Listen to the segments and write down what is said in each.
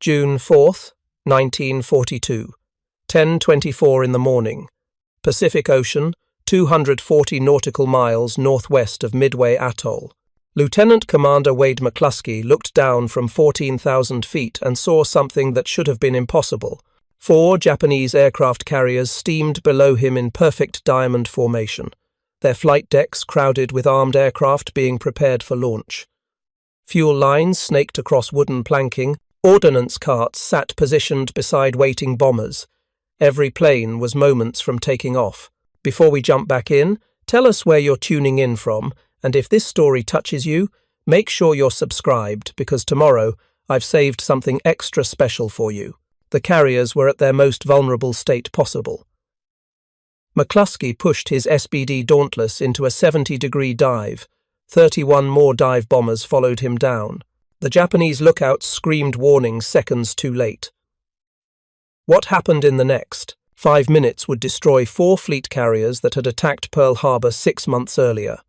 June 4th, 1942, 10:24 in the morning. Pacific Ocean, 240 nautical miles northwest of Midway Atoll. Lieutenant Commander Wade McCluskey looked down from 14,000 feet and saw something that should have been impossible. 4 Japanese aircraft carriers steamed below him in perfect diamond formation, their flight decks crowded with armed aircraft being prepared for launch. Fuel lines snaked across wooden planking, ordnance carts sat positioned beside waiting bombers. Every plane was moments from taking off. Before we jump back in, tell us where you're tuning in from, and if this story touches you, make sure you're subscribed, because tomorrow I've saved something extra special for you. The carriers were at their most vulnerable state possible. McCluskey pushed his SBD Dauntless into a 70-degree dive. 31 more dive bombers followed him down. The Japanese lookouts screamed warnings seconds too late. What happened in the next 5 minutes would destroy 4 fleet carriers that had attacked Pearl Harbor 6 months earlier.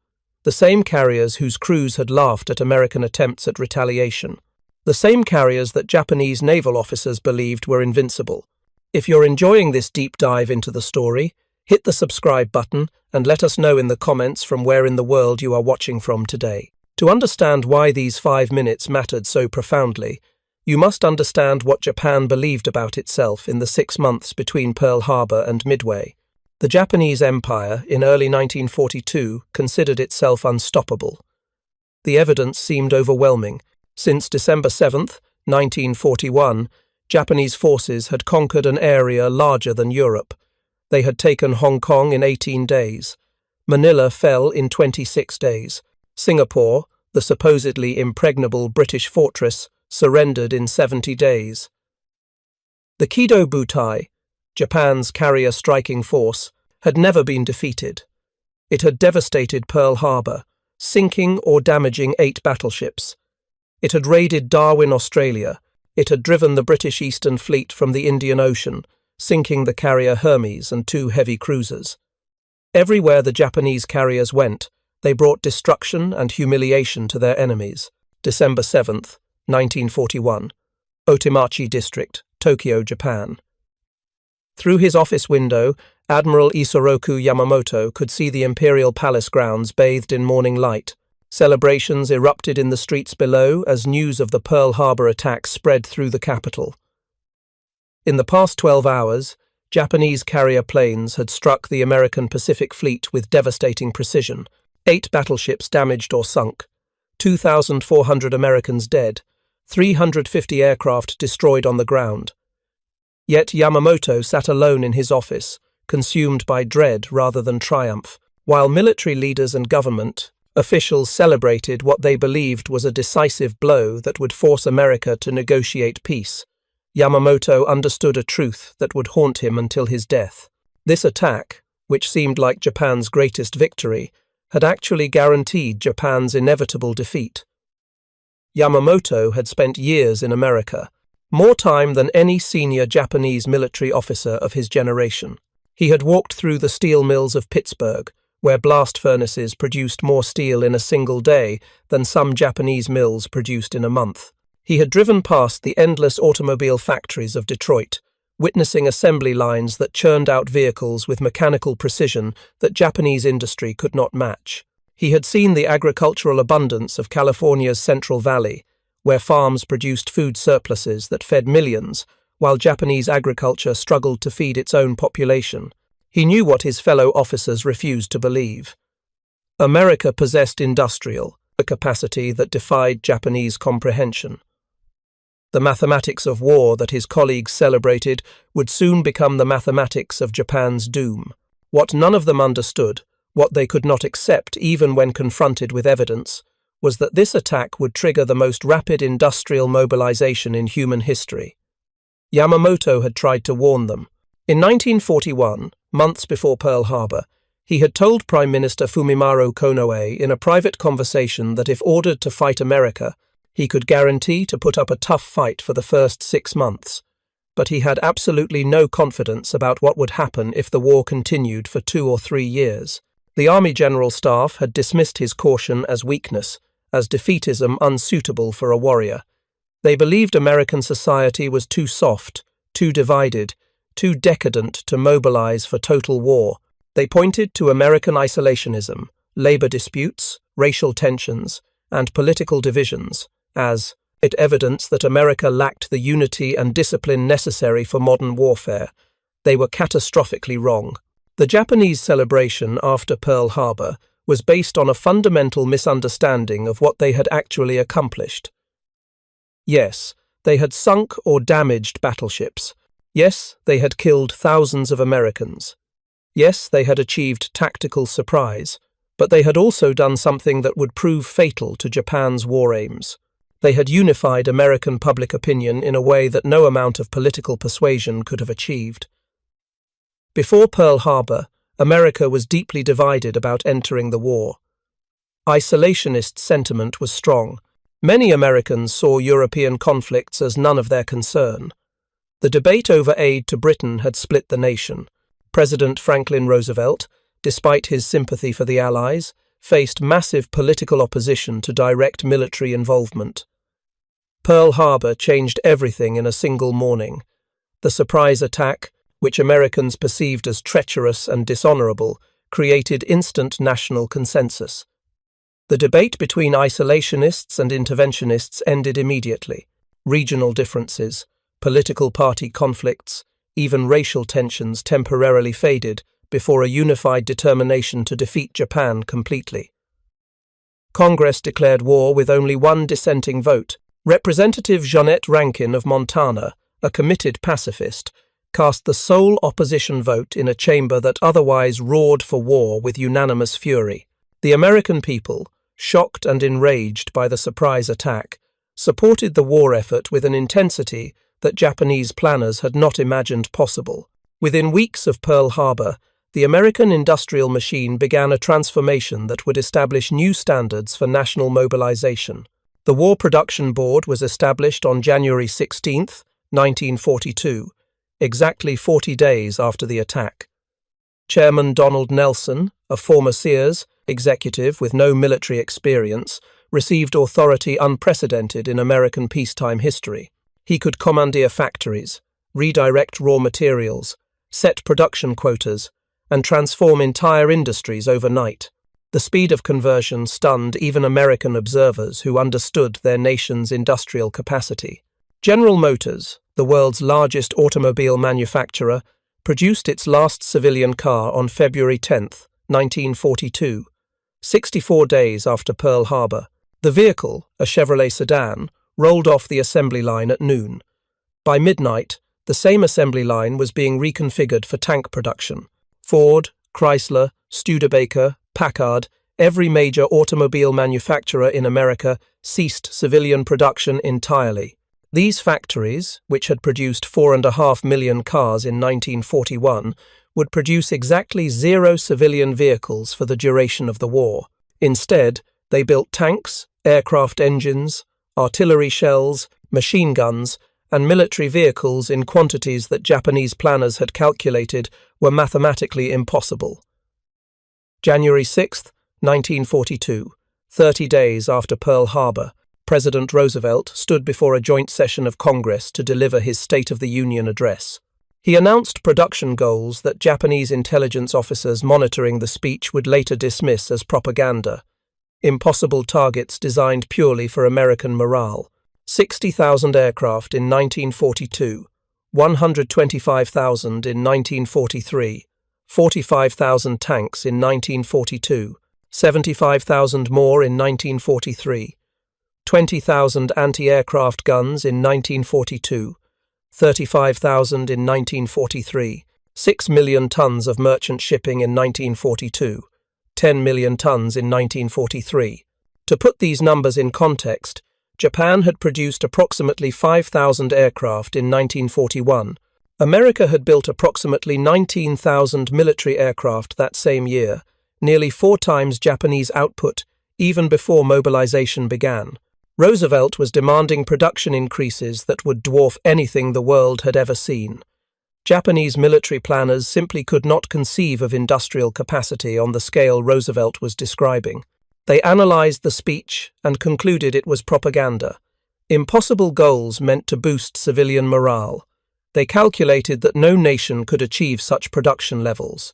The same carriers whose crews had laughed at American attempts at retaliation. The same carriers that Japanese naval officers believed were invincible. If you're enjoying this deep dive into the story, hit the subscribe button and let us know in the comments from where in the world you are watching from today. To understand why these 5 minutes mattered so profoundly, you must understand what Japan believed about itself in the 6 months between Pearl Harbor and Midway. The Japanese Empire, in early 1942, considered itself unstoppable. The evidence seemed overwhelming. Since December 7, 1941, Japanese forces had conquered an area larger than Europe. They had taken Hong Kong in 18 days. Manila fell in 26 days. Singapore, the supposedly impregnable British fortress, surrendered in 70 days. The WWII, Japan's carrier striking force, had never been defeated. It had devastated Pearl Harbor, sinking or damaging 8 battleships. It had raided Darwin, Australia. It had driven the British Eastern Fleet from the Indian Ocean, sinking the carrier Hermes and 2 heavy cruisers. Everywhere the Japanese carriers went, they brought destruction and humiliation to their enemies. December 7, 1941, Otemachi District, Tokyo, Japan. Through his office window, Admiral Isoroku Yamamoto could see the Imperial Palace grounds bathed in morning light. Celebrations erupted in the streets below as news of the Pearl Harbor attack spread through the capital. In the past 12 hours, Japanese carrier planes had struck the American Pacific Fleet with devastating precision. 8 battleships damaged or sunk, 2,400 Americans dead, 350 aircraft destroyed on the ground. Yet Yamamoto sat alone in his office, consumed by dread rather than triumph, while military leaders and government officials celebrated what they believed was a decisive blow that would force America to negotiate peace. Yamamoto understood a truth that would haunt him until his death. This attack, which seemed like Japan's greatest victory, had actually guaranteed Japan's inevitable defeat. Yamamoto had spent years in America, more time than any senior Japanese military officer of his generation. He had walked through the steel mills of Pittsburgh, where blast furnaces produced more steel in a single day than some Japanese mills produced in a month. He had driven past the endless automobile factories of Detroit, witnessing assembly lines that churned out vehicles with mechanical precision that Japanese industry could not match. He had seen the agricultural abundance of California's Central Valley, where farms produced food surpluses that fed millions, while Japanese agriculture struggled to feed its own population. He knew what his fellow officers refused to believe. America possessed industrial, a capacity that defied Japanese comprehension. The mathematics of war that his colleagues celebrated would soon become the mathematics of Japan's doom. What none of them understood, what they could not accept even when confronted with evidence, was that this attack would trigger the most rapid industrial mobilization in human history. Yamamoto had tried to warn them. In 1941, months before Pearl Harbor, he had told Prime Minister Fumimaro Konoe in a private conversation that if ordered to fight America, he could guarantee to put up a tough fight for the first 6 months, but he had absolutely no confidence about what would happen if the war continued for 2 or 3 years. The Army General Staff had dismissed his caution as weakness, as defeatism unsuitable for a warrior. They believed American society was too soft, too divided, too decadent to mobilize for total war. They pointed to American isolationism, labor disputes, racial tensions, and political divisions as evidence that America lacked the unity and discipline necessary for modern warfare. They were catastrophically wrong. The Japanese celebration after Pearl Harbor was based on a fundamental misunderstanding of what they had actually accomplished. Yes, they had sunk or damaged battleships. Yes, they had killed thousands of Americans. Yes, they had achieved tactical surprise, but they had also done something that would prove fatal to Japan's war aims. They had unified American public opinion in a way that no amount of political persuasion could have achieved. Before Pearl Harbor, America was deeply divided about entering the war. Isolationist sentiment was strong. Many Americans saw European conflicts as none of their concern. The debate over aid to Britain had split the nation. President Franklin Roosevelt, despite his sympathy for the Allies, faced massive political opposition to direct military involvement. Pearl Harbor changed everything in a single morning. The surprise attack, which Americans perceived as treacherous and dishonorable, created instant national consensus. The debate between isolationists and interventionists ended immediately. Regional differences, political party conflicts, even racial tensions temporarily faded before a unified determination to defeat Japan completely. Congress declared war with only one dissenting vote. Representative Jeannette Rankin of Montana, a committed pacifist, cast the sole opposition vote in a chamber that otherwise roared for war with unanimous fury. The American people, shocked and enraged by the surprise attack, supported the war effort with an intensity that Japanese planners had not imagined possible. Within weeks of Pearl Harbor, the American industrial machine began a transformation that would establish new standards for national mobilization. The War Production Board was established on January 16, 1942, exactly 40 days after the attack. Chairman Donald Nelson, a former Sears executive with no military experience, received authority unprecedented in American peacetime history. He could commandeer factories, redirect raw materials, set production quotas, and transform entire industries overnight. The speed of conversion stunned even American observers who understood their nation's industrial capacity. General Motors, the world's largest automobile manufacturer, produced its last civilian car on February 10, 1942, 64 days after Pearl Harbor. The vehicle, a Chevrolet sedan, rolled off the assembly line at noon. By midnight, the same assembly line was being reconfigured for tank production. Ford, Chrysler, Studebaker, Packard, every major automobile manufacturer in America ceased civilian production entirely. These factories, which had produced 4.5 million cars in 1941, would produce exactly 0 civilian vehicles for the duration of the war. Instead, they built tanks, aircraft engines, artillery shells, machine guns, and military vehicles in quantities that Japanese planners had calculated were mathematically impossible. January 6, 1942, 30 days after Pearl Harbor, President Roosevelt stood before a joint session of Congress to deliver his State of the Union address. He announced production goals that Japanese intelligence officers monitoring the speech would later dismiss as propaganda. Impossible targets designed purely for American morale. 60,000 aircraft in 1942, 125,000 in 1943, 45,000 tanks in 1942, 75,000 more in 1943, 20,000 anti-aircraft guns in 1942, 35,000 in 1943, 6 million tons of merchant shipping in 1942, 10 million tons in 1943. To put these numbers in context, Japan had produced approximately 5,000 aircraft in 1941. America had built approximately 19,000 military aircraft that same year, nearly 4 times Japanese output, even before mobilization began. Roosevelt was demanding production increases that would dwarf anything the world had ever seen. Japanese military planners simply could not conceive of industrial capacity on the scale Roosevelt was describing. They analyzed the speech and concluded it was propaganda. Impossible goals meant to boost civilian morale. They calculated that no nation could achieve such production levels.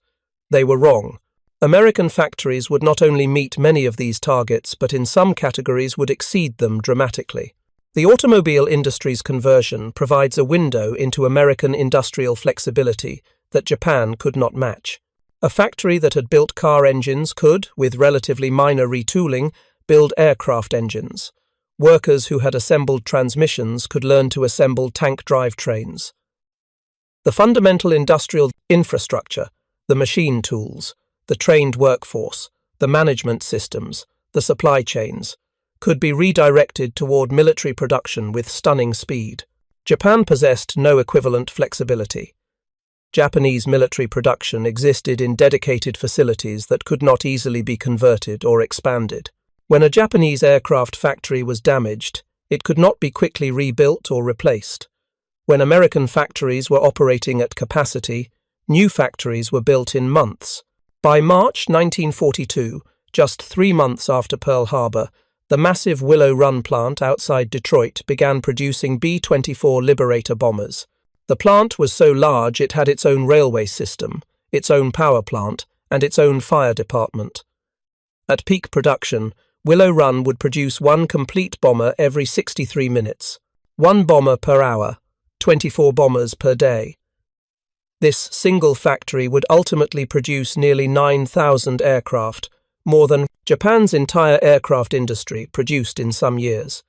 They were wrong. American factories would not only meet many of these targets, but in some categories would exceed them dramatically. The automobile industry's conversion provides a window into American industrial flexibility that Japan could not match. A factory that had built car engines could, with relatively minor retooling, build aircraft engines. Workers who had assembled transmissions could learn to assemble tank drivetrains. The fundamental industrial infrastructure, the machine tools, the trained workforce, the management systems, the supply chains, could be redirected toward military production with stunning speed. Japan possessed no equivalent flexibility. Japanese military production existed in dedicated facilities that could not easily be converted or expanded. When a Japanese aircraft factory was damaged, it could not be quickly rebuilt or replaced. When American factories were operating at capacity, new factories were built in months. By March 1942, just 3 months after Pearl Harbor, the massive Willow Run plant outside Detroit began producing B-24 Liberator bombers. The plant was so large it had its own railway system, its own power plant, and its own fire department. At peak production, Willow Run would produce one complete bomber every 63 minutes. 1 bomber per hour, 24 bombers per day. This single factory would ultimately produce nearly 9,000 aircraft, more than Japan's entire aircraft industry produced in some years.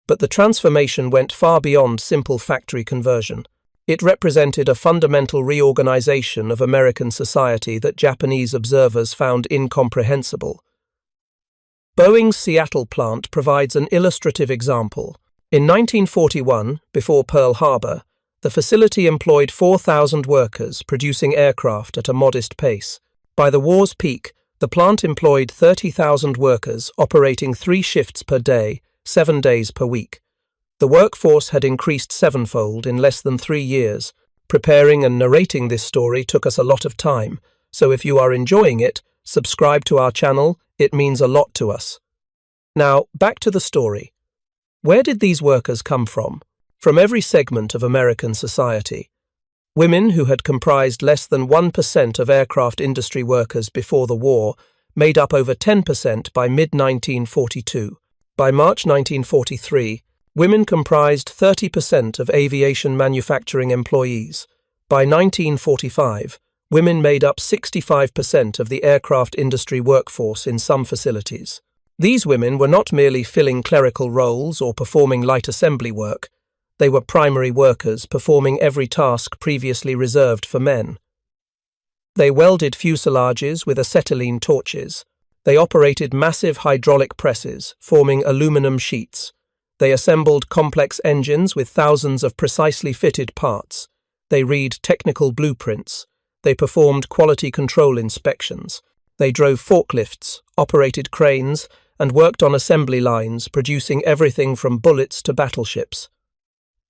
But the transformation went far beyond simple factory conversion. It represented a fundamental reorganization of American society that Japanese observers found incomprehensible. Boeing's Seattle plant provides an illustrative example. In 1941, before Pearl Harbor, the facility employed 4,000 workers producing aircraft at a modest pace. By the war's peak, the plant employed 30,000 workers operating 3 shifts per day, 7 days per week. The workforce had increased 7-fold in less than 3 years. Preparing and narrating this story took us a lot of time, so if you are enjoying it, subscribe to our channel, it means a lot to us. Now, back to the story. Where did these workers come from? From every segment of American society. Women, who had comprised less than 1% of aircraft industry workers before the war, made up over 10% by mid-1942. By March 1943, women comprised 30% of aviation manufacturing employees. By 1945, women made up 65% of the aircraft industry workforce in some facilities. These women were not merely filling clerical roles or performing light assembly work. They were primary workers performing every task previously reserved for men. They welded fuselages with acetylene torches. They operated massive hydraulic presses, forming aluminum sheets. They assembled complex engines with thousands of precisely fitted parts. They read technical blueprints. They performed quality control inspections. They drove forklifts, operated cranes, and worked on assembly lines, producing everything from bullets to battleships.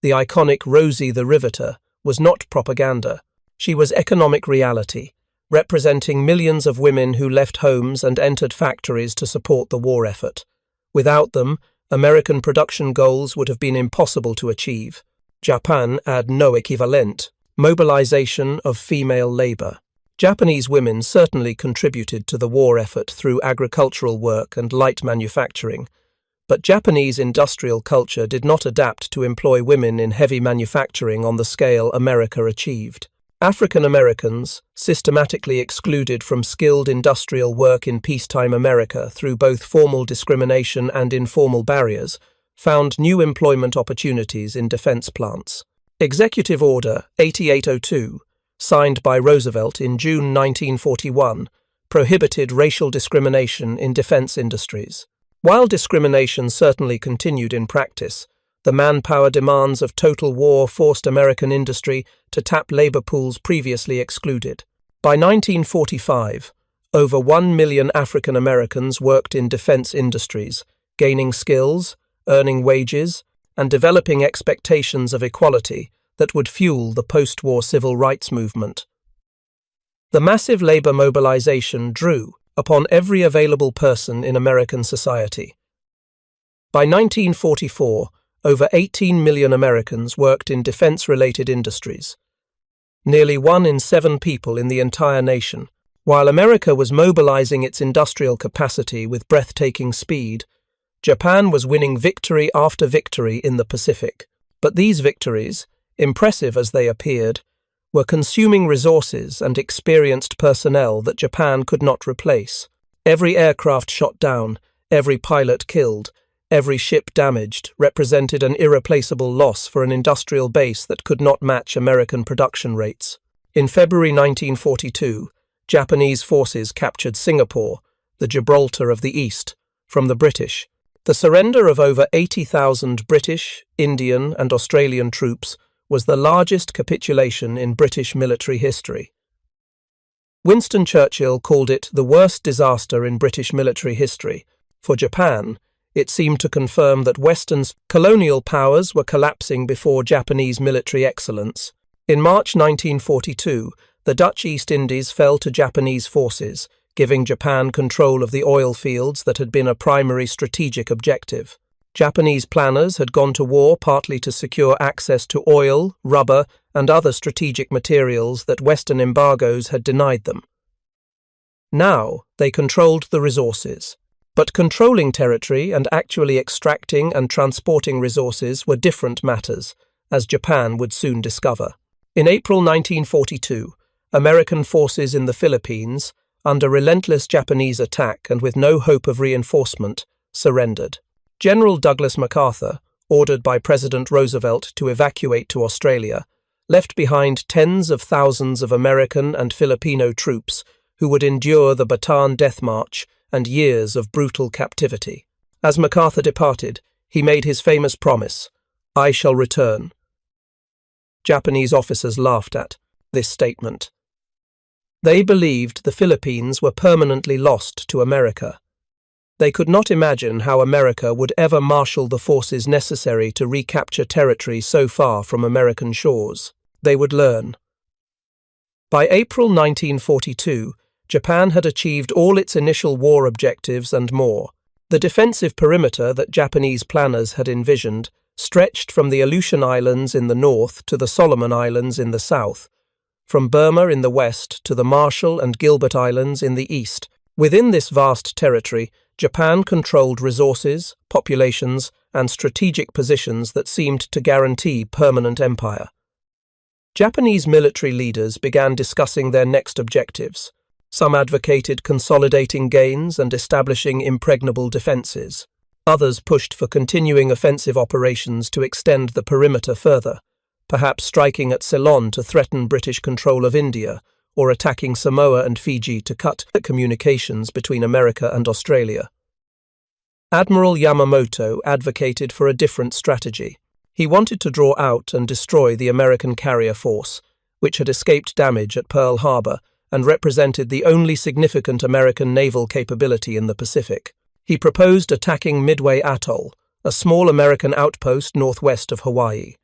The iconic Rosie the Riveter was not propaganda. She was economic reality, representing millions of women who left homes and entered factories to support the war effort. Without them, American production goals would have been impossible to achieve. Japan had no equivalent. Mobilization of female labor. Japanese women certainly contributed to the war effort through agricultural work and light manufacturing. But Japanese industrial culture did not adapt to employ women in heavy manufacturing on the scale America achieved. African Americans, systematically excluded from skilled industrial work in peacetime America through both formal discrimination and informal barriers, found new employment opportunities in defense plants. Executive Order 8802, signed by Roosevelt in June 1941, prohibited racial discrimination in defense industries. While discrimination certainly continued in practice, the manpower demands of total war forced American industry to tap labor pools previously excluded. By 1945, over 1 million African Americans worked in defense industries, gaining skills, earning wages, and developing expectations of equality that would fuel the post-war civil rights movement. The massive labor mobilization drew upon every available person in American society. By 1944, over 18 million Americans worked in defense-related industries. Nearly 1 in 7 people in the entire nation. While America was mobilizing its industrial capacity with breathtaking speed, Japan was winning victory after victory in the Pacific. But these victories, impressive as they appeared, were consuming resources and experienced personnel that Japan could not replace. Every aircraft shot down, every pilot killed, every ship damaged represented an irreplaceable loss for an industrial base that could not match American production rates. In February 1942, Japanese forces captured Singapore, the Gibraltar of the East, from the British. The surrender of over 80,000 British, Indian, and Australian troops was the largest capitulation in British military history. Winston Churchill called it the worst disaster in British military history. For Japan, it seemed to confirm that Western's colonial powers were collapsing before Japanese military excellence. In March 1942, the Dutch East Indies fell to Japanese forces, giving Japan control of the oil fields that had been a primary strategic objective. Japanese planners had gone to war partly to secure access to oil, rubber, and other strategic materials that Western embargoes had denied them. Now they controlled the resources. But controlling territory and actually extracting and transporting resources were different matters, as Japan would soon discover. In April 1942, American forces in the Philippines, under relentless Japanese attack and with no hope of reinforcement, surrendered. General Douglas MacArthur, ordered by President Roosevelt to evacuate to Australia, left behind tens of thousands of American and Filipino troops who would endure the Bataan Death March and years of brutal captivity. As MacArthur departed, he made his famous promise, "I shall return." Japanese officers laughed at this statement. They believed the Philippines were permanently lost to America. They could not imagine how America would ever marshal the forces necessary to recapture territory so far from American shores. They would learn. By April 1942, Japan had achieved all its initial war objectives and more. The defensive perimeter that Japanese planners had envisioned stretched from the Aleutian Islands in the north to the Solomon Islands in the south, from Burma in the west to the Marshall and Gilbert Islands in the east. Within this vast territory, Japan controlled resources, populations, and strategic positions that seemed to guarantee permanent empire. Japanese military leaders began discussing their next objectives. Some advocated consolidating gains and establishing impregnable defenses. Others pushed for continuing offensive operations to extend the perimeter further, perhaps striking at Ceylon to threaten British control of India, or attacking Samoa and Fiji to cut communications between America and Australia. Admiral Yamamoto advocated for a different strategy. He wanted to draw out and destroy the American carrier force, which had escaped damage at Pearl Harbor and represented the only significant American naval capability in the Pacific. He proposed attacking Midway Atoll, a small American outpost northwest of Hawaii.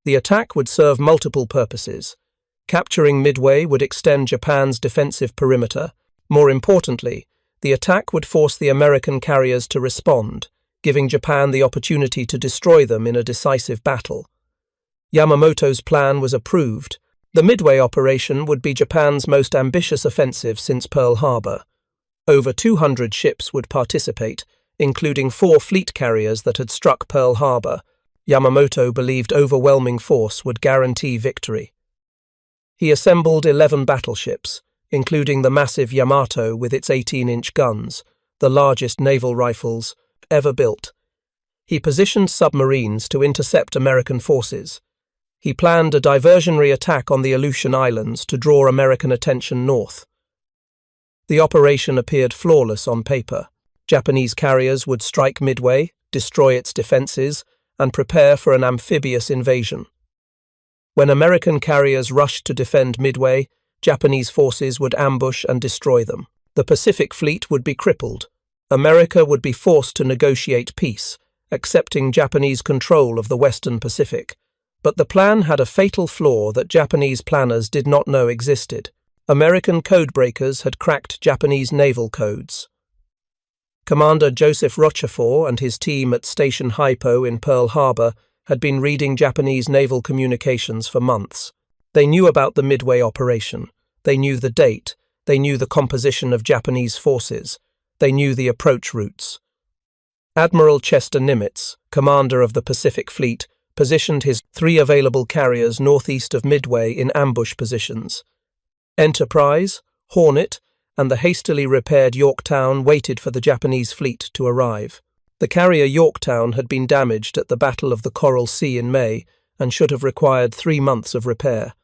The attack would serve multiple purposes. Capturing Midway would extend Japan's defensive perimeter. More importantly, the attack would force the American carriers to respond, giving Japan the opportunity to destroy them in a decisive battle. Yamamoto's plan was approved. The Midway operation would be Japan's most ambitious offensive since Pearl Harbor. Over 200 ships would participate, including 4 fleet carriers that had struck Pearl Harbor. Yamamoto believed overwhelming force would guarantee victory. He assembled 11 battleships, including the massive Yamato with its 18-inch guns, the largest naval rifles ever built. He positioned submarines to intercept American forces. He planned a diversionary attack on the Aleutian Islands to draw American attention north. The operation appeared flawless on paper. Japanese carriers would strike Midway, destroy its defenses, and prepare for an amphibious invasion. When American carriers rushed to defend Midway, Japanese forces would ambush and destroy them. The Pacific Fleet would be crippled. America would be forced to negotiate peace, accepting Japanese control of the Western Pacific. But the plan had a fatal flaw that Japanese planners did not know existed. American codebreakers had cracked Japanese naval codes. Commander Joseph Rochefort and his team at Station Hypo in Pearl Harbor had been reading Japanese naval communications for months. They knew about the Midway operation. They knew the date. They knew the composition of Japanese forces. They knew the approach routes. Admiral Chester Nimitz, commander of the Pacific Fleet, positioned his 3 available carriers northeast of Midway in ambush positions. Enterprise, Hornet, and the hastily repaired Yorktown waited for the Japanese fleet to arrive. The carrier Yorktown had been damaged at the Battle of the Coral Sea in May and should have required 3 months of repair.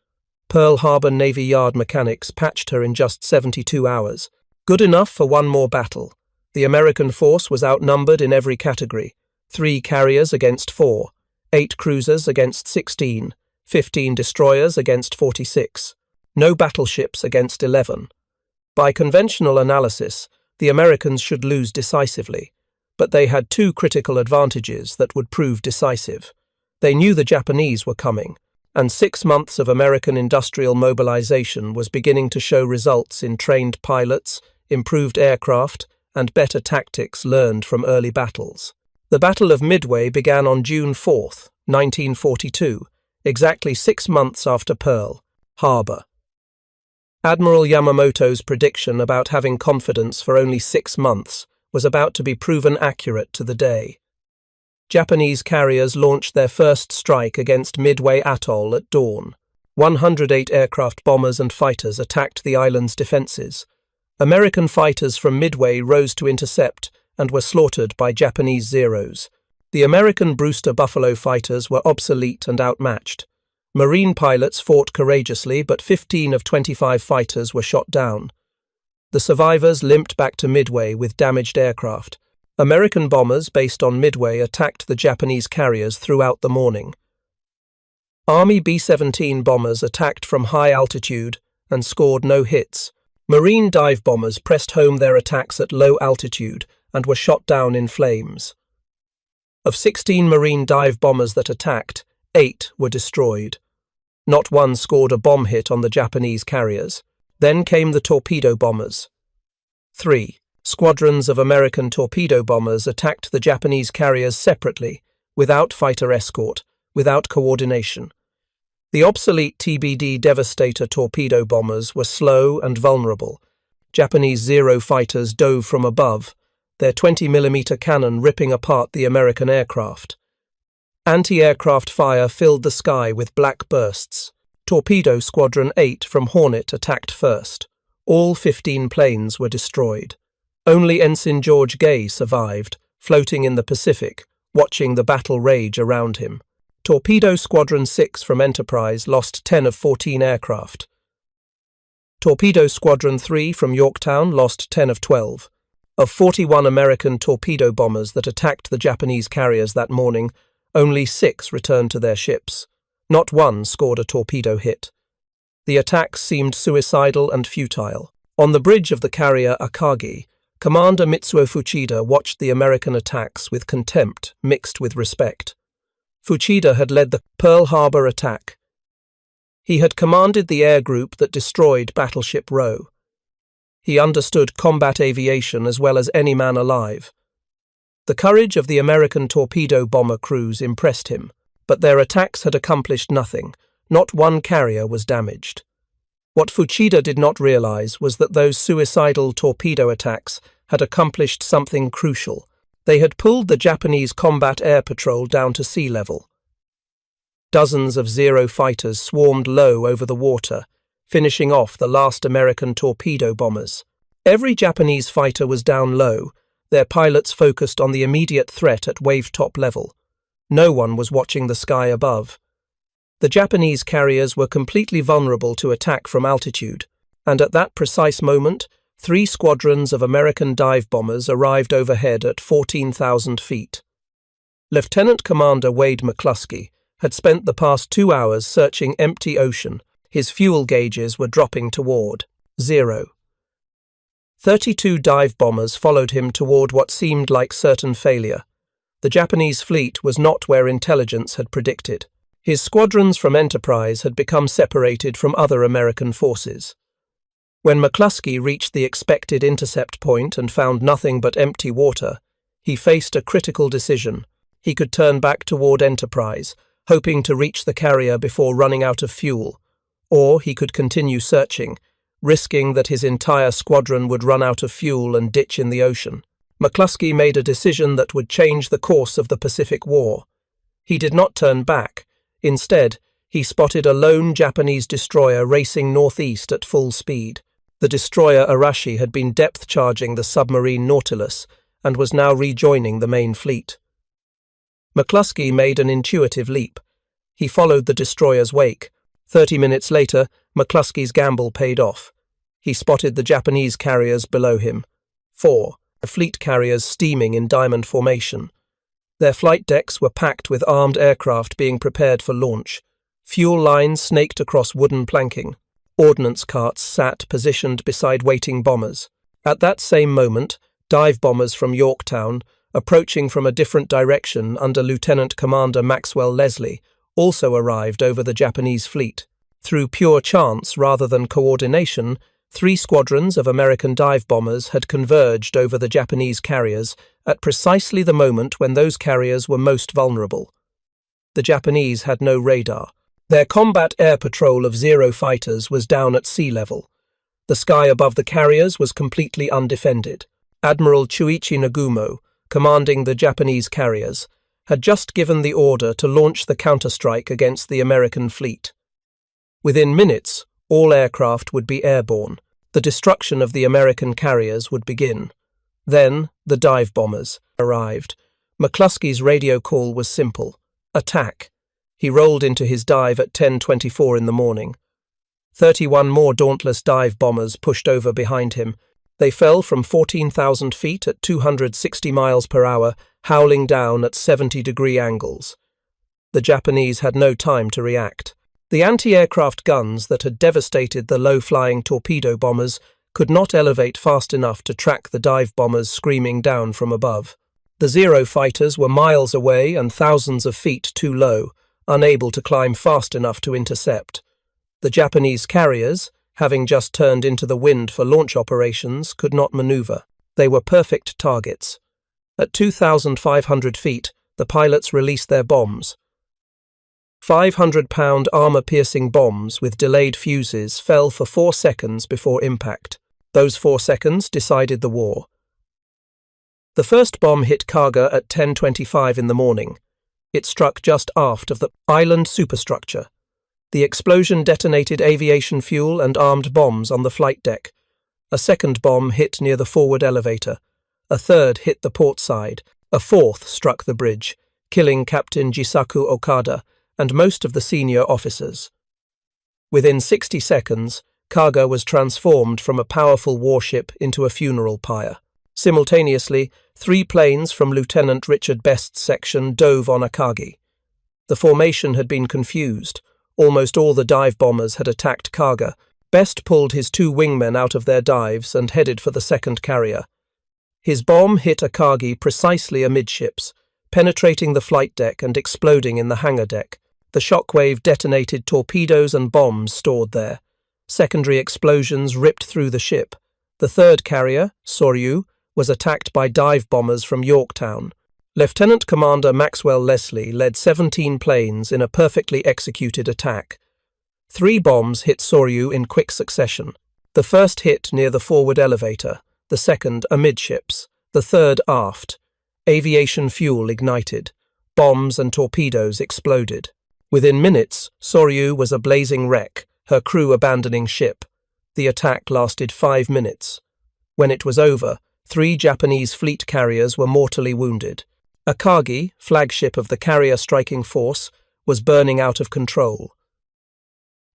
Pearl Harbor Navy Yard mechanics patched her in just 72 hours. Good enough for one more battle. The American force was outnumbered in every category. 3 carriers against 4, 8 cruisers against 16, 15 destroyers against 46, no battleships against 11. By conventional analysis, the Americans should lose decisively, but they had 2 critical advantages that would prove decisive. They knew the Japanese were coming, and 6 months of American industrial mobilization was beginning to show results in trained pilots, improved aircraft, and better tactics learned from early battles. The Battle of Midway began on June 4, 1942, exactly 6 months after Pearl Harbor. Admiral Yamamoto's prediction about having confidence for only 6 months was about to be proven accurate to the day. Japanese carriers launched their first strike against Midway Atoll at dawn. 108 aircraft bombers and fighters attacked the island's defenses. American fighters from Midway rose to intercept and were slaughtered by Japanese Zeros. The American Brewster Buffalo fighters were obsolete and outmatched. Marine pilots fought courageously, but 15 of 25 fighters were shot down. The survivors limped back to Midway with damaged aircraft. American bombers based on Midway attacked the Japanese carriers throughout the morning. Army B-17 bombers attacked from high altitude and scored no hits. Marine dive bombers pressed home their attacks at low altitude and were shot down in flames. Of 16 Marine dive bombers that attacked, 8 were destroyed. Not one scored a bomb hit on the Japanese carriers. Then came the torpedo bombers. 3 squadrons of American torpedo bombers attacked the Japanese carriers separately, without fighter escort, without coordination. The obsolete TBD Devastator torpedo bombers were slow and vulnerable. Japanese Zero fighters dove from above, their 20mm cannon ripping apart the American aircraft. Anti-aircraft fire filled the sky with black bursts. Torpedo Squadron 8 from Hornet attacked first. All 15 planes were destroyed. Only Ensign George Gay survived, floating in the Pacific, watching the battle rage around him. Torpedo Squadron 6 from Enterprise lost 10 of 14 aircraft. Torpedo Squadron 3 from Yorktown lost 10 of 12. Of 41 American torpedo bombers that attacked the Japanese carriers that morning, only 6 returned to their ships. Not one scored a torpedo hit. The attacks seemed suicidal and futile. On the bridge of the carrier Akagi, Commander Mitsuo Fuchida watched the American attacks with contempt mixed with respect. Fuchida had led the Pearl Harbor attack. He had commanded the air group that destroyed Battleship Row. He understood combat aviation as well as any man alive. The courage of the American torpedo bomber crews impressed him, but their attacks had accomplished nothing. Not one carrier was damaged. What Fuchida did not realize was that those suicidal torpedo attacks had accomplished something crucial. They had pulled the Japanese combat air patrol down to sea level. Dozens of Zero fighters swarmed low over the water, finishing off the last American torpedo bombers. Every Japanese fighter was down low, their pilots focused on the immediate threat at wave-top level. No one was watching the sky above. The Japanese carriers were completely vulnerable to attack from altitude, and at that precise moment, 3 squadrons of American dive bombers arrived overhead at 14,000 feet. Lieutenant Commander Wade McCluskey had spent the past 2 hours searching empty ocean. His fuel gauges were dropping toward 0. 32 dive bombers followed him toward what seemed like certain failure. The Japanese fleet was not where intelligence had predicted. His squadrons from Enterprise had become separated from other American forces. When McCluskey reached the expected intercept point and found nothing but empty water, he faced a critical decision. He could turn back toward Enterprise, hoping to reach the carrier before running out of fuel, or he could continue searching, risking that his entire squadron would run out of fuel and ditch in the ocean. McCluskey made a decision that would change the course of the Pacific War. He did not turn back. Instead, he spotted a lone Japanese destroyer racing northeast at full speed. The destroyer Arashi had been depth-charging the submarine Nautilus and was now rejoining the main fleet. McCluskey made an intuitive leap. He followed the destroyer's wake. 30 minutes later, McCluskey's gamble paid off. He spotted the Japanese carriers below him. 4 fleet carriers steaming in diamond formation. Their flight decks were packed with armed aircraft being prepared for launch. Fuel lines snaked across wooden planking. Ordnance carts sat positioned beside waiting bombers. At that same moment, dive bombers from Yorktown, approaching from a different direction under Lieutenant Commander Maxwell Leslie, also arrived over the Japanese fleet. Through pure chance rather than coordination, 3 squadrons of American dive bombers had converged over the Japanese carriers at precisely the moment when those carriers were most vulnerable. The Japanese had no radar. Their combat air patrol of Zero fighters was down at sea level. The sky above the carriers was completely undefended. Admiral Chuichi Nagumo, commanding the Japanese carriers, had just given the order to launch the counterstrike against the American fleet. Within minutes, all aircraft would be airborne. The destruction of the American carriers would begin. Then, the dive bombers arrived. McCluskey's radio call was simple. Attack. He rolled into his dive at 10:24 in the morning. 31 more dauntless dive bombers pushed over behind him. They fell from 14,000 feet at 260 miles per hour, howling down at 70-degree angles. The Japanese had no time to react. The anti-aircraft guns that had devastated the low-flying torpedo bombers could not elevate fast enough to track the dive bombers screaming down from above. The Zero fighters were miles away and thousands of feet too low, unable to climb fast enough to intercept. The Japanese carriers, having just turned into the wind for launch operations, could not maneuver. They were perfect targets. At 2,500 feet, the pilots released their bombs. 500-pound armor-piercing bombs with delayed fuses fell for 4 seconds before impact. Those 4 seconds decided the war. The first bomb hit Kaga at 10:25 in the morning. It struck just aft of the island superstructure. The explosion detonated aviation fuel and armed bombs on the flight deck. A second bomb hit near the forward elevator. A third hit the port side. A fourth struck the bridge, killing Captain Jisaku Okada and most of the senior officers. Within 60 seconds, Kaga was transformed from a powerful warship into a funeral pyre. Simultaneously, 3 planes from Lieutenant Richard Best's section dove on Akagi. The formation had been confused. Almost all the dive bombers had attacked Kaga. Best pulled his 2 wingmen out of their dives and headed for the second carrier. His bomb hit Akagi precisely amidships, penetrating the flight deck and exploding in the hangar deck. The shockwave detonated torpedoes and bombs stored there. Secondary explosions ripped through the ship. The third carrier, Soryu, was attacked by dive bombers from Yorktown. Lieutenant Commander Maxwell Leslie led 17 planes in a perfectly executed attack. 3 bombs hit Soryu in quick succession. The first hit near the forward elevator, the second amidships, the third aft. Aviation fuel ignited. Bombs and torpedoes exploded. Within minutes, Soryu was a blazing wreck, her crew abandoning ship. The attack lasted 5 minutes. When it was over, 3 Japanese fleet carriers were mortally wounded. Akagi, flagship of the carrier striking force, was burning out of control.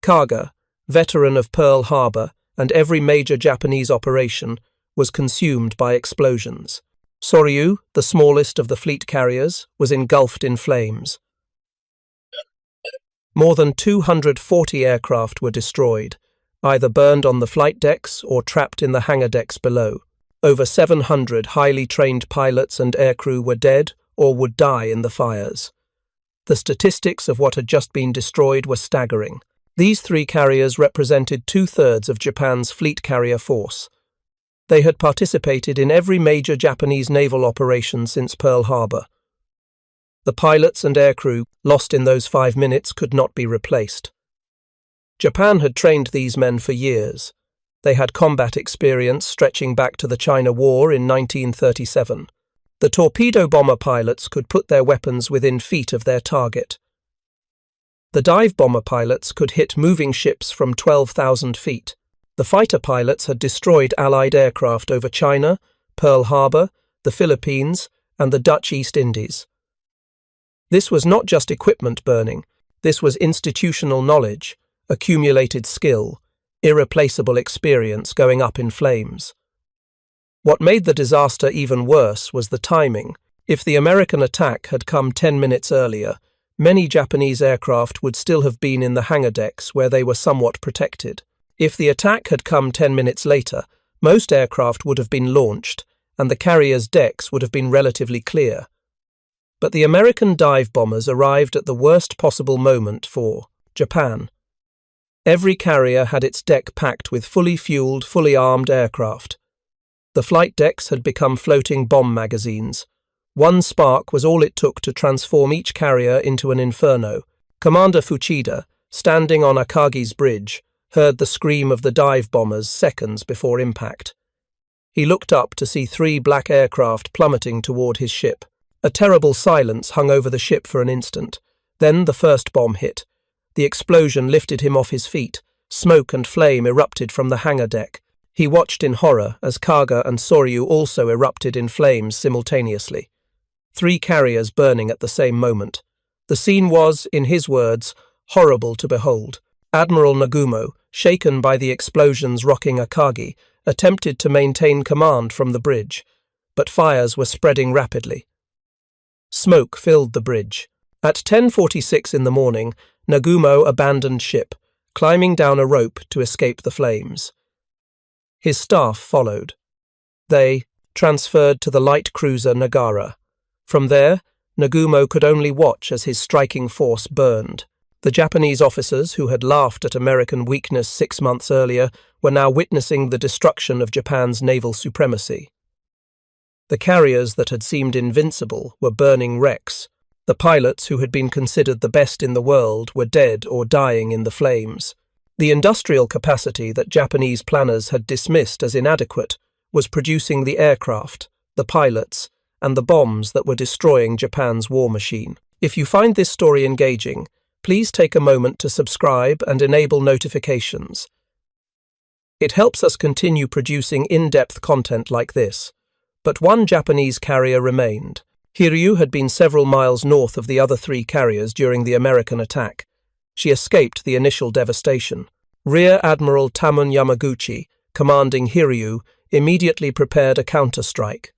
Kaga, veteran of Pearl Harbor and every major Japanese operation, was consumed by explosions. Soryu, the smallest of the fleet carriers, was engulfed in flames. More than 240 aircraft were destroyed, either burned on the flight decks or trapped in the hangar decks below. Over 700 highly trained pilots and aircrew were dead or would die in the fires. The statistics of what had just been destroyed were staggering. These three carriers represented two-thirds of Japan's fleet carrier force. They had participated in every major Japanese naval operation since Pearl Harbor. The pilots and aircrew lost in those 5 minutes could not be replaced. Japan had trained these men for years. They had combat experience stretching back to the China War in 1937. The torpedo bomber pilots could put their weapons within feet of their target. The dive bomber pilots could hit moving ships from 12,000 feet. The fighter pilots had destroyed Allied aircraft over China, Pearl Harbor, the Philippines, and the Dutch East Indies. This was not just equipment burning, this was institutional knowledge, accumulated skill, irreplaceable experience going up in flames. What made the disaster even worse was the timing. If the American attack had come 10 minutes earlier, many Japanese aircraft would still have been in the hangar decks where they were somewhat protected. If the attack had come 10 minutes later, most aircraft would have been launched, and the carrier's decks would have been relatively clear. But the American dive bombers arrived at the worst possible moment for Japan. Every carrier had its deck packed with fully fueled, fully armed aircraft. The flight decks had become floating bomb magazines. One spark was all it took to transform each carrier into an inferno. Commander Fuchida, standing on Akagi's bridge, heard the scream of the dive bombers seconds before impact. He looked up to see 3 black aircraft plummeting toward his ship. A terrible silence hung over the ship for an instant. Then the first bomb hit. The explosion lifted him off his feet. Smoke and flame erupted from the hangar deck. He watched in horror as Kaga and Soryu also erupted in flames simultaneously. 3 carriers burning at the same moment. The scene was, in his words, horrible to behold. Admiral Nagumo, shaken by the explosions rocking Akagi, attempted to maintain command from the bridge, but fires were spreading rapidly. Smoke filled the bridge. At 10:46 in the morning, Nagumo abandoned ship, climbing down a rope to escape the flames. His staff followed. They transferred to the light cruiser Nagara. From there, Nagumo could only watch as his striking force burned. The Japanese officers who had laughed at American weakness 6 months earlier were now witnessing the destruction of Japan's naval supremacy. The carriers that had seemed invincible were burning wrecks. The pilots who had been considered the best in the world were dead or dying in the flames. The industrial capacity that Japanese planners had dismissed as inadequate was producing the aircraft, the pilots, and the bombs that were destroying Japan's war machine. If you find this story engaging, please take a moment to subscribe and enable notifications. It helps us continue producing in-depth content like this. But one Japanese carrier remained. Hiryu had been several miles north of the other 3 carriers during the American attack. She escaped the initial devastation. Rear Admiral Tamon Yamaguchi, commanding Hiryu, immediately prepared a counter-strike.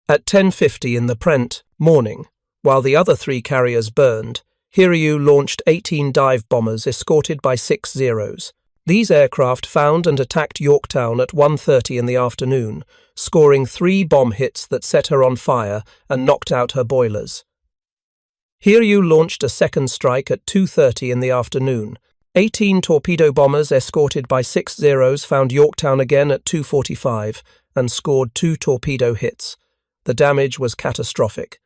At 10:50 in the morning, while the other 3 carriers burned, Hiryu launched 18 dive bombers escorted by 6 Zeros. These aircraft found and attacked Yorktown at 1:30 in the afternoon, scoring 3 bomb hits that set her on fire and knocked out her boilers. Hiryu launched a second strike at 2:30 in the afternoon. 18 torpedo bombers escorted by 6 Zeros found Yorktown again at 2:45 and scored 2 torpedo hits. The damage was catastrophic.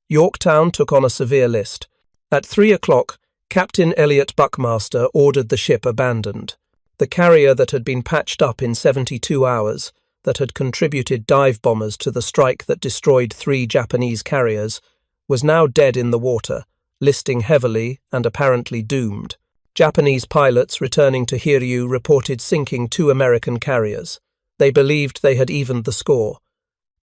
Yorktown took on a severe list. At 3 o'clock, Captain Elliot Buckmaster ordered the ship abandoned. The carrier that had been patched up in 72 hours, that had contributed dive bombers to the strike that destroyed 3 Japanese carriers, was now dead in the water, listing heavily and apparently doomed. Japanese pilots returning to Hiryu reported sinking 2 American carriers. They believed they had evened the score.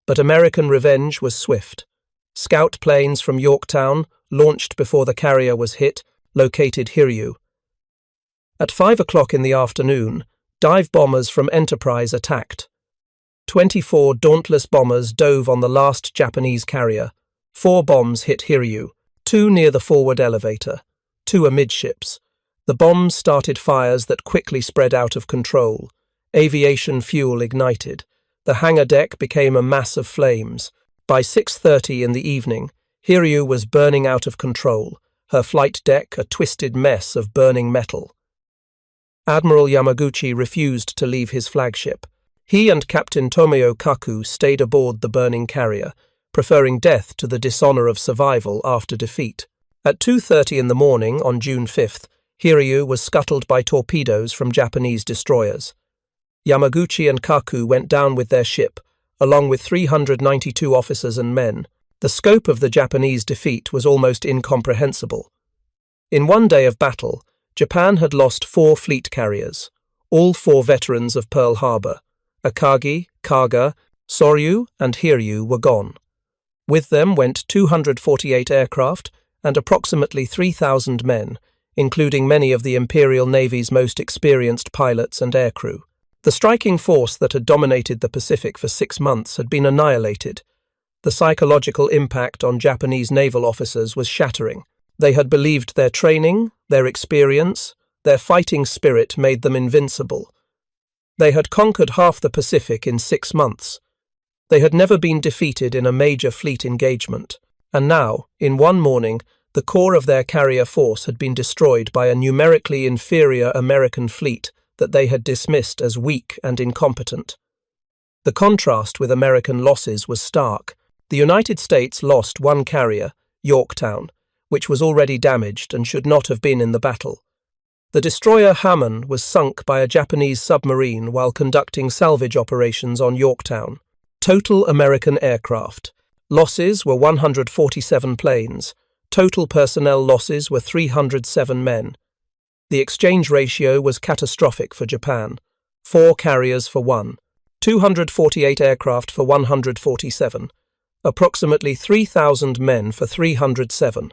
But American revenge was swift. Scout planes from Yorktown, launched before the carrier was hit, located Hiryu. At 5 o'clock in the afternoon, dive bombers from Enterprise attacked. 24 dauntless bombers dove on the last Japanese carrier. 4 bombs hit Hiryu, 2 near the forward elevator, 2 amidships. The bombs started fires that quickly spread out of control. Aviation fuel ignited. The hangar deck became a mass of flames. By 6:30 in the evening, Hiryu was burning out of control. her flight deck a twisted mess of burning metal. Admiral Yamaguchi refused to leave his flagship. He and Captain Tomio Kaku stayed aboard the burning carrier, preferring death to the dishonor of survival after defeat. At 2:30 in the morning on June 5th, Hiryu was scuttled by torpedoes from Japanese destroyers. Yamaguchi and Kaku went down with their ship, along with 392 officers and men. The scope of the Japanese defeat was almost incomprehensible. In one day of battle, Japan had lost 4 fleet carriers, all 4 veterans of Pearl Harbor. Akagi, Kaga, Soryu, and Hiryu were gone. With them went 248 aircraft and approximately 3,000 men, including many of the Imperial Navy's most experienced pilots and aircrew. The striking force that had dominated the Pacific for 6 months had been annihilated. The psychological impact on Japanese naval officers was shattering. They had believed their training, their experience, their fighting spirit made them invincible. They had conquered half the Pacific in 6 months. They had never been defeated in a major fleet engagement. And now, in one morning, the core of their carrier force had been destroyed by a numerically inferior American fleet that they had dismissed as weak and incompetent. The contrast with American losses was stark. The United States lost 1 carrier, Yorktown, which was already damaged and should not have been in the battle. The destroyer Hamon was sunk by a Japanese submarine while conducting salvage operations on Yorktown. Total American aircraft. Losses were 147 planes. Total personnel losses were 307 men. The exchange ratio was catastrophic for Japan. 4 carriers for 1. 248 aircraft for 147. Approximately 3,000 men for 307.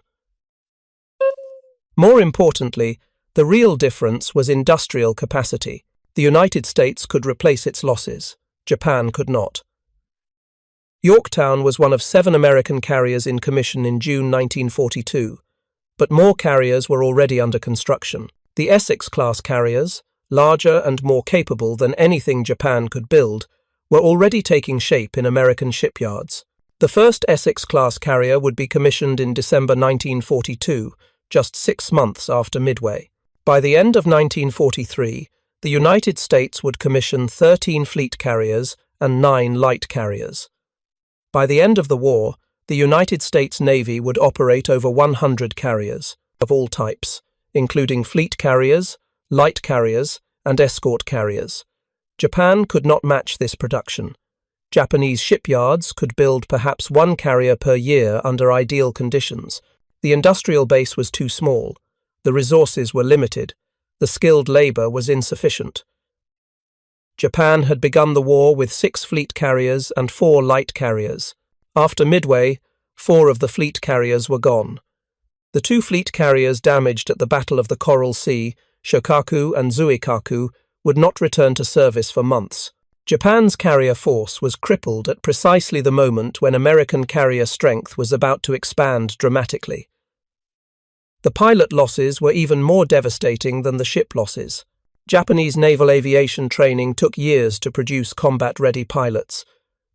More importantly, the real difference was industrial capacity. The United States could replace its losses. Japan could not. Yorktown was one of 7 American carriers in commission in June 1942, but more carriers were already under construction. The Essex-class carriers, larger and more capable than anything Japan could build, were already taking shape in American shipyards. The first Essex-class carrier would be commissioned in December 1942, just 6 months after Midway. By the end of 1943, the United States would commission 13 fleet carriers and 9 light carriers. By the end of the war, the United States Navy would operate over 100 carriers of all types, including fleet carriers, light carriers, and escort carriers. Japan could not match this production. Japanese shipyards could build perhaps 1 carrier per year under ideal conditions. The industrial base was too small. The resources were limited. The skilled labor was insufficient. Japan had begun the war with 6 fleet carriers and 4 light carriers. After Midway, 4 of the fleet carriers were gone. The 2 fleet carriers damaged at the Battle of the Coral Sea, Shokaku and Zuikaku, would not return to service for months. Japan's carrier force was crippled at precisely the moment when American carrier strength was about to expand dramatically. The pilot losses were even more devastating than the ship losses. Japanese naval aviation training took years to produce combat-ready pilots.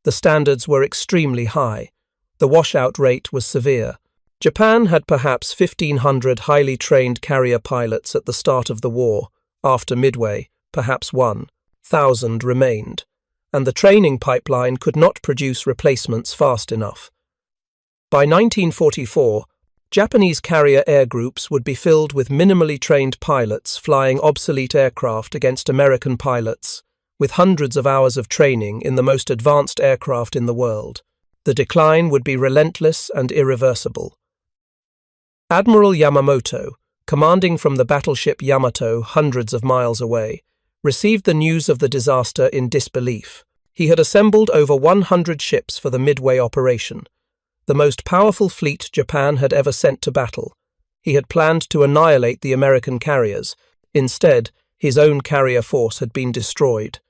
The standards were extremely high. The washout rate was severe. Japan had perhaps 1,500 highly trained carrier pilots at the start of the war. After Midway, perhaps 1,000 remained, and the training pipeline could not produce replacements fast enough. By 1944, Japanese carrier air groups would be filled with minimally trained pilots flying obsolete aircraft against American pilots, with hundreds of hours of training in the most advanced aircraft in the world. The decline would be relentless and irreversible. Admiral Yamamoto, commanding from the battleship Yamato hundreds of miles away, received the news of the disaster in disbelief. He had assembled over 100 ships for the Midway operation, the most powerful fleet Japan had ever sent to battle. He had planned to annihilate the American carriers. Instead, his own carrier force had been destroyed.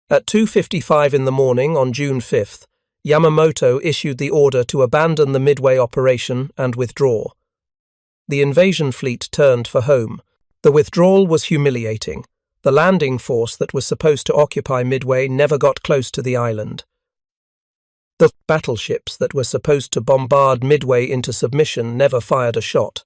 At 2:55 in the morning on June 5th, Yamamoto issued the order to abandon the Midway operation and withdraw. The invasion fleet turned for home. The withdrawal was humiliating. The landing force that was supposed to occupy Midway never got close to the island. The battleships that were supposed to bombard Midway into submission never fired a shot.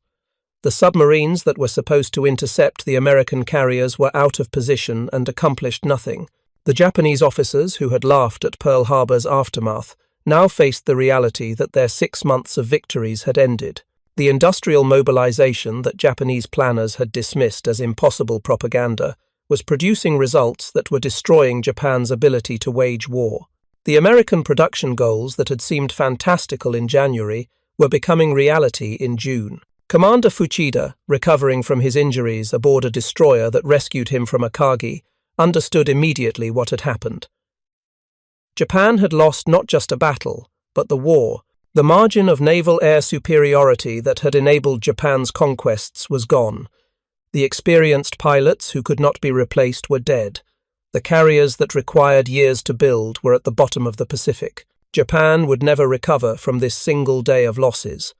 The submarines that were supposed to intercept the American carriers were out of position and accomplished nothing. The Japanese officers who had laughed at Pearl Harbor's aftermath now faced the reality that their 6 months of victories had ended. The industrial mobilization that Japanese planners had dismissed as impossible propaganda was producing results that were destroying Japan's ability to wage war. The American production goals that had seemed fantastical in January were becoming reality in June. Commander Fuchida, recovering from his injuries aboard a destroyer that rescued him from Akagi, understood immediately what had happened. Japan had lost not just a battle, but the war. The margin of naval air superiority that had enabled Japan's conquests was gone. The experienced pilots who could not be replaced were dead. The carriers that required years to build were at the bottom of the Pacific. Japan would never recover from this single day of losses.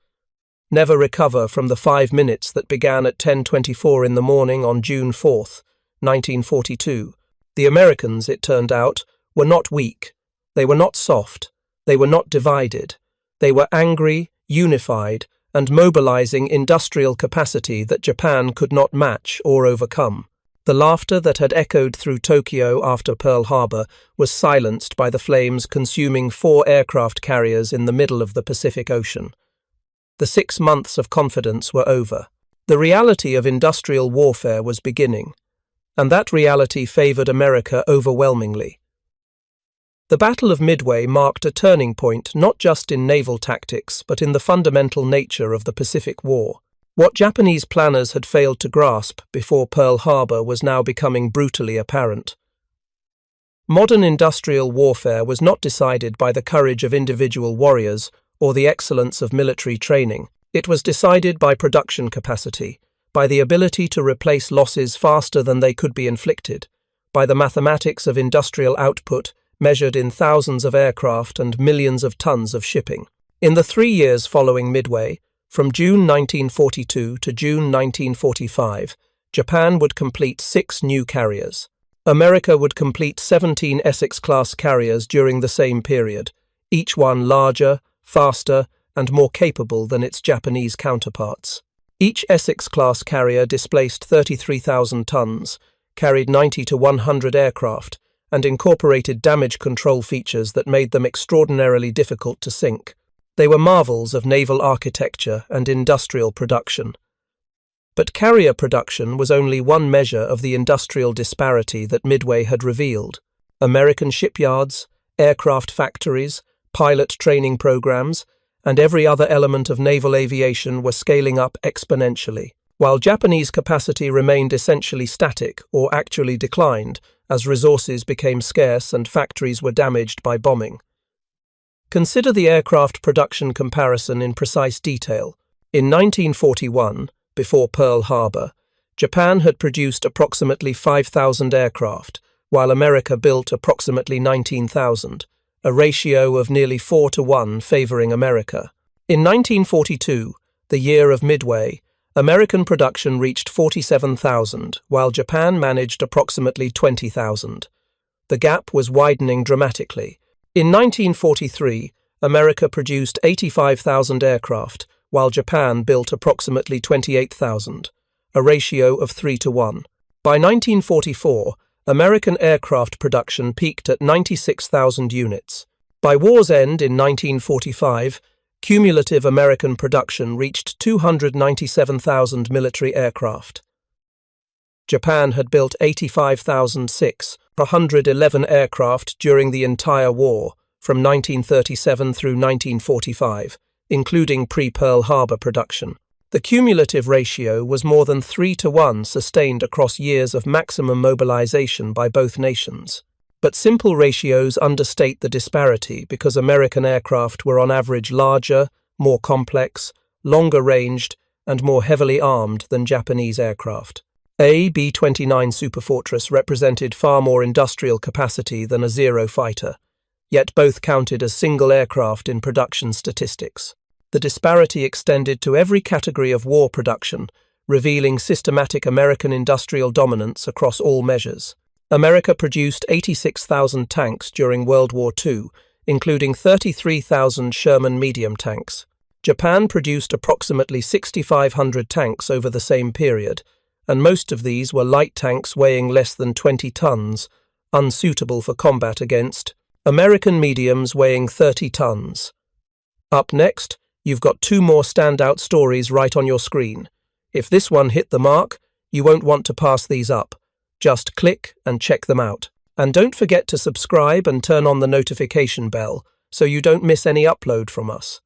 Never recover from the 5 minutes that began at 10:24 in the morning on June 4th, 1942. The Americans, it turned out, were not weak. They were not soft. They were not divided. They were angry, unified, and mobilizing industrial capacity that Japan could not match or overcome. The laughter that had echoed through Tokyo after Pearl Harbor was silenced by the flames consuming 4 aircraft carriers in the middle of the Pacific Ocean. The 6 months of confidence were over. The reality of industrial warfare was beginning, and that reality favored America overwhelmingly. The Battle of Midway marked a turning point not just in naval tactics but in the fundamental nature of the Pacific War. What Japanese planners had failed to grasp before Pearl Harbor was now becoming brutally apparent. Modern industrial warfare was not decided by the courage of individual warriors or the excellence of military training. It was decided by production capacity, by the ability to replace losses faster than they could be inflicted, by the mathematics of industrial output measured in thousands of aircraft and millions of tons of shipping. In the 3 years following Midway, from June 1942 to June 1945, Japan would complete 6 new carriers. America would complete 17 Essex-class carriers during the same period, each one larger, faster, and more capable than its Japanese counterparts. Each Essex-class carrier displaced 33,000 tons, carried 90 to 100 aircraft, and incorporated damage control features that made them extraordinarily difficult to sink. They were marvels of naval architecture and industrial production. But carrier production was only one measure of the industrial disparity that Midway had revealed. American shipyards, aircraft factories, pilot training programs, and every other element of naval aviation were scaling up exponentially, while Japanese capacity remained essentially static or actually declined as resources became scarce and factories were damaged by bombing. Consider the aircraft production comparison in precise detail. In 1941, before Pearl Harbor, Japan had produced approximately 5,000 aircraft, while America built approximately 19,000, a ratio of nearly 4 to 1 favoring America. In 1942, the year of Midway, American production reached 47,000, while Japan managed approximately 20,000. The gap was widening dramatically. In 1943, America produced 85,000 aircraft, while Japan built approximately 28,000, a ratio of 3 to 1. By 1944, American aircraft production peaked at 96,000 units. By war's end in 1945, cumulative American production reached 297,000 military aircraft. Japan had built 85,611 aircraft during the entire war, from 1937 through 1945, including pre-Pearl Harbor production. The cumulative ratio was more than 3 to 1 sustained across years of maximum mobilization by both nations. But simple ratios understate the disparity because American aircraft were on average larger, more complex, longer-ranged, and more heavily armed than Japanese aircraft. A B-29 Superfortress represented far more industrial capacity than a Zero fighter, yet both counted as single aircraft in production statistics. The disparity extended to every category of war production, revealing systematic American industrial dominance across all measures. America produced 86,000 tanks during World War II, including 33,000 Sherman medium tanks. Japan produced approximately 6,500 tanks over the same period, and most of these were light tanks weighing less than 20 tons, unsuitable for combat against American mediums weighing 30 tons. Up next, you've got two more standout stories right on your screen. If this one hit the mark, you won't want to pass these up. Just click and check them out. And don't forget to subscribe and turn on the notification bell so you don't miss any upload from us.